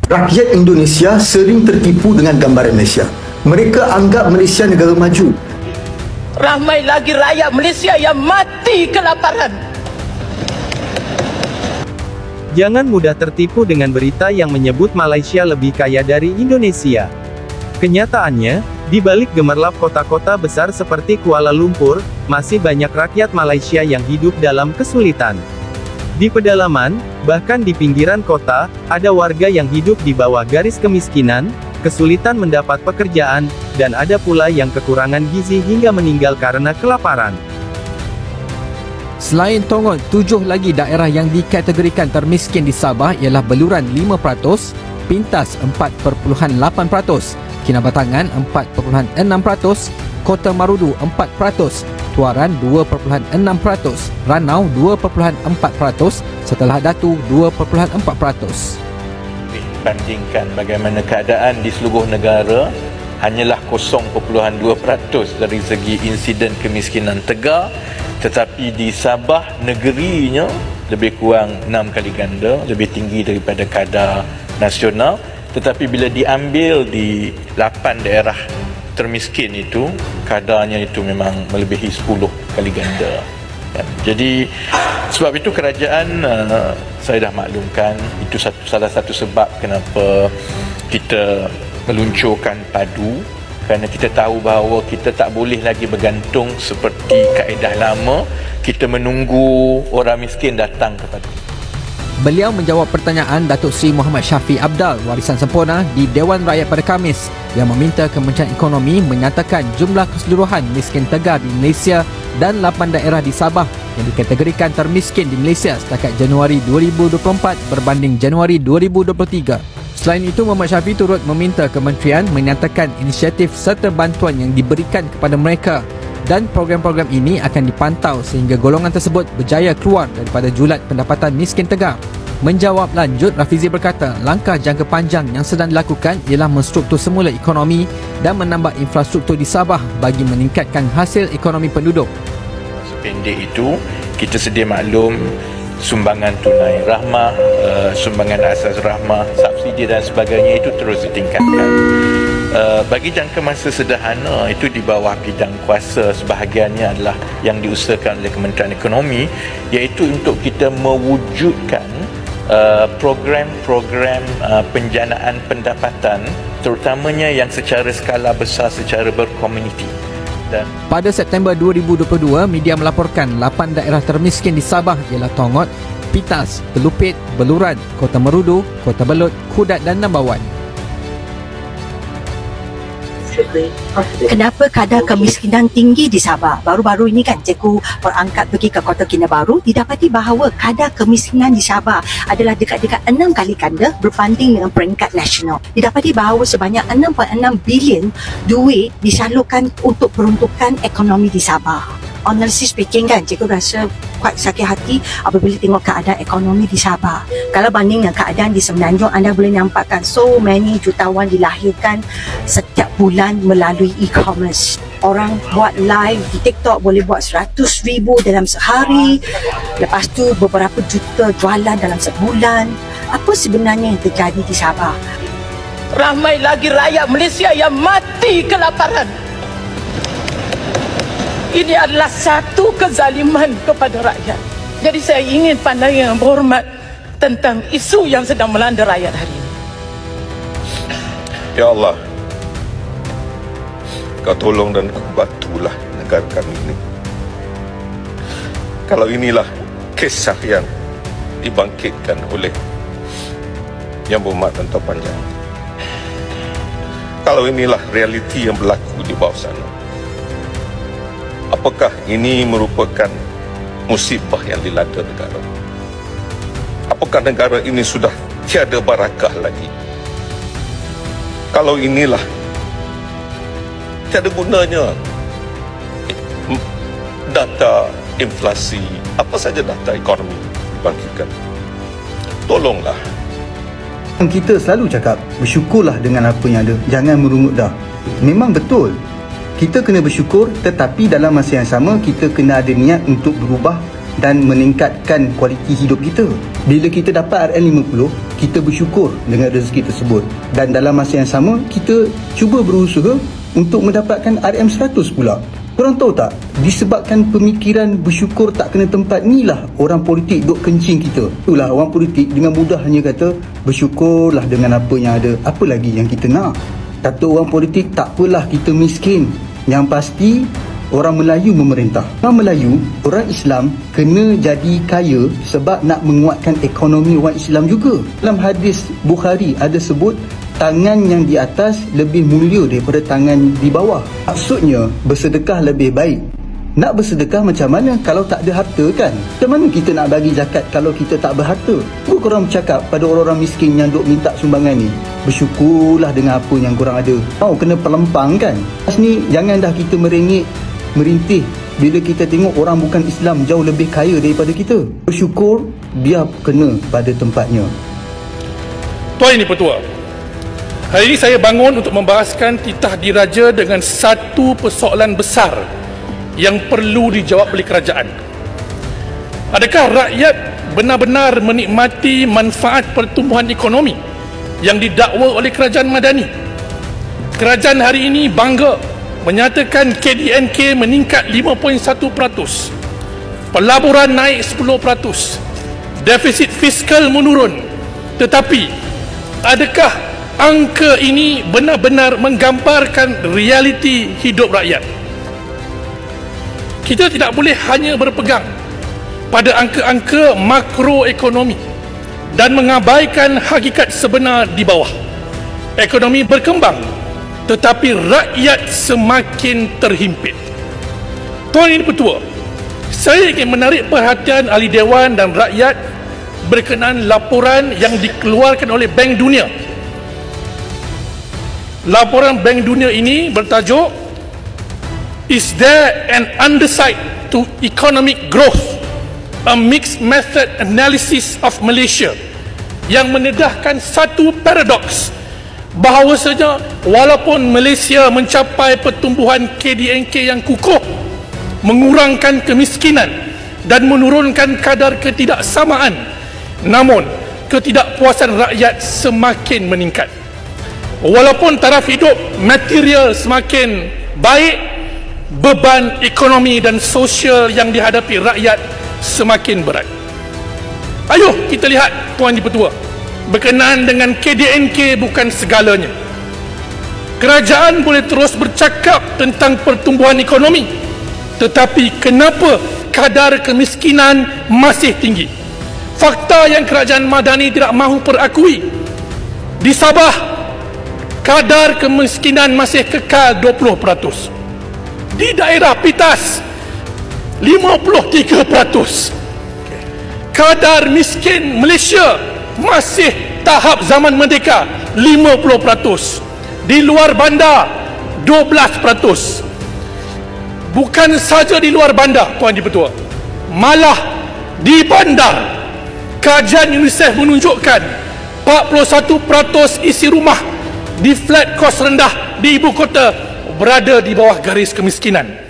Rakyat Indonesia sering tertipu dengan gambaran Malaysia. Mereka anggap Malaysia negara maju. Ramai lagi rakyat Malaysia yang mati kelaparan. Jangan mudah tertipu dengan berita yang menyebut Malaysia lebih kaya dari Indonesia. Kenyataannya, di balik gemerlap kota-kota besar seperti Kuala Lumpur, masih banyak rakyat Malaysia yang hidup dalam kesulitan. Di pedalaman, bahkan di pinggiran kota, ada warga yang hidup di bawah garis kemiskinan, kesulitan mendapat pekerjaan, dan ada pula yang kekurangan gizi hingga meninggal karena kelaparan. Selain Tongon, 7 lagi daerah yang dikategorikan termiskin di Sabah ialah Beluran 5%, Pintas 4.8%, Kinabatangan 4.6%, Kota Marudu 4%, Tuaran 2.6%, Ranau 2.4%, setelah Datu 2.4%. Bandingkan bagaimana keadaan di seluruh negara, hanyalah 0.2% dari segi insiden kemiskinan tegar, tetapi di Sabah negerinya lebih kurang 6 kali ganda, lebih tinggi daripada kadar nasional. Tetapi bila diambil di 8 daerah termiskin itu, kadarnya itu memang melebihi 10 kali ganda. Jadi sebab itu kerajaan, saya dah maklumkan, itu salah satu sebab kenapa kita meluncurkan padu, kerana kita tahu bahawa kita tak boleh lagi bergantung seperti kaedah lama, kita menunggu orang miskin datang kepada kita. Beliau menjawab pertanyaan Datuk Seri Muhammad Shafie Apdal, Warisan Sempurna, di Dewan Rakyat pada Khamis, yang meminta Kementerian Ekonomi menyatakan jumlah keseluruhan miskin tegar di Malaysia dan 8 daerah di Sabah yang dikategorikan termiskin di Malaysia setakat Januari 2024 berbanding Januari 2023. Selain itu, Muhammad Shafie turut meminta kementerian menyatakan inisiatif serta bantuan yang diberikan kepada mereka, dan program-program ini akan dipantau sehingga golongan tersebut berjaya keluar daripada julat pendapatan miskin tegar. Menjawab lanjut, Rafizi berkata langkah jangka panjang yang sedang dilakukan ialah menstruktur semula ekonomi dan menambah infrastruktur di Sabah bagi meningkatkan hasil ekonomi penduduk. Sependek itu, kita sedia maklum sumbangan tunai rahmah, sumbangan asas rahmah, subsidi dan sebagainya itu terus ditingkatkan. Bagi jangka masa sederhana, itu di bawah bidang kuasa sebahagiannya adalah yang diusahakan oleh Kementerian Ekonomi, iaitu untuk kita mewujudkan program-program penjanaan pendapatan, terutamanya yang secara skala besar, secara berkomuniti. Pada September 2022, media melaporkan 8 daerah termiskin di Sabah ialah Tongot, Pitas, Telupit, Beluran, Kota Merudu, Kota Belud, Kudat dan Nambawan. Kenapa kadar kemiskinan tinggi di Sabah? Baru-baru ini kan cikgu berangkat pergi ke Kota Kinabalu, didapati bahawa kadar kemiskinan di Sabah adalah dekat-dekat 6 kali ganda berbanding dengan peringkat nasional. Didapati bahawa sebanyak 6.6 bilion duit disalurkan untuk peruntukan ekonomi di Sabah. Honestly speaking kan, cikgu rasa quite sakit hati apabila tengok keadaan ekonomi di Sabah. Kalau banding dengan keadaan di Semenanjung, anda boleh nampakkan so many jutawan dilahirkan setiap bulan melalui e-commerce. Orang buat live di TikTok boleh buat 100,000 dalam sehari. Lepas tu beberapa juta jualan dalam sebulan. Apa sebenarnya yang terjadi di Sabah? Ramai lagi rakyat Malaysia yang mati kelaparan. Ini adalah satu kezaliman kepada rakyat. Jadi saya ingin pandangan yang berhormat tentang isu yang sedang melanda rakyat hari ini. Ya Allah, Kau tolong dan Kau bantulah negara kami ini. Kalau inilah kisah yang dibangkitkan oleh Yang Berhormat dan Tuan Panjang, kalau inilah realiti yang berlaku di bawah sana, apakah ini merupakan musibah yang dilanda negara? Apakah negara ini sudah tiada barakah lagi? Kalau inilah tiada gunanya data inflasi, apa saja data ekonomi dibangkitkan. Tolonglah. Kita selalu cakap bersyukurlah dengan apa yang ada, jangan merungut dah. Memang betul, kita kena bersyukur, tetapi dalam masa yang sama kita kena ada niat untuk berubah dan meningkatkan kualiti hidup kita. Bila kita dapat RN50, kita bersyukur dengan rezeki tersebut. Dan dalam masa yang sama, kita cuba berusaha untuk mendapatkan RM100 pula. Korang tahu tak, disebabkan pemikiran bersyukur tak kena tempat ni lah orang politik duk kencing kita. Itulah orang politik dengan mudah hanya kata bersyukurlah dengan apa yang ada, apa lagi yang kita nak. Kata orang politik, tak apalah kita miskin, yang pasti orang Melayu memerintah. Orang Melayu, orang Islam kena jadi kaya sebab nak menguatkan ekonomi orang Islam juga. Dalam hadis Bukhari ada sebut tangan yang di atas lebih mulia daripada tangan di bawah. Maksudnya bersedekah lebih baik. Nak bersedekah macam mana kalau tak ada harta kan? Macam mana kita nak bagi zakat kalau kita tak berharta? Cuba korang bercakap pada orang-orang miskin yang duk minta sumbangan ni, bersyukurlah dengan apa yang korang ada. Kena pelempang kan? Pas ni jangan dah kita merengek, merintih bila kita tengok orang bukan Islam jauh lebih kaya daripada kita. Bersyukur biar kena pada tempatnya. Tuan Yang Di-Pertua, hari ini saya bangun untuk membahaskan titah diraja dengan satu persoalan besar yang perlu dijawab oleh kerajaan. Adakah rakyat benar-benar menikmati manfaat pertumbuhan ekonomi yang didakwa oleh kerajaan Madani? Kerajaan hari ini bangga menyatakan KDNK meningkat 5.1%, pelaburan naik 10%, defisit fiskal menurun. Tetapi adakah angka ini benar-benar menggambarkan realiti hidup rakyat? Kita tidak boleh hanya berpegang pada angka-angka makroekonomi dan mengabaikan hakikat sebenar di bawah. Ekonomi berkembang, tetapi rakyat semakin terhimpit. Tuan Yang Di-Pertua, saya ingin menarik perhatian ahli dewan dan rakyat berkenaan laporan yang dikeluarkan oleh Bank Dunia. Laporan Bank Dunia ini bertajuk "Is there an underside to economic growth? A mixed method analysis of Malaysia", yang mendedahkan satu paradoks bahawasanya walaupun Malaysia mencapai pertumbuhan KDNK yang kukuh, mengurangkan kemiskinan dan menurunkan kadar ketidaksamaan, namun ketidakpuasan rakyat semakin meningkat. Walaupun taraf hidup material semakin baik, beban ekonomi dan sosial yang dihadapi rakyat semakin berat. Ayuh kita lihat Tuan Di-Pertua, berkenaan dengan KDNK bukan segalanya. Kerajaan boleh terus bercakap tentang pertumbuhan ekonomi, tetapi kenapa kadar kemiskinan masih tinggi? Fakta yang kerajaan Madani tidak mahu perakui, di Sabah kadar kemiskinan masih kekal 20%. Di daerah Pitas 53%. Kadar miskin Malaysia masih tahap zaman merdeka 50%. Di luar bandar 12%. Bukan saja di luar bandar Tuan Di-Pertua, malah di bandar kajian UNICEF menunjukkan 41% isi rumah di flat kos rendah di ibu kota berada di bawah garis kemiskinan.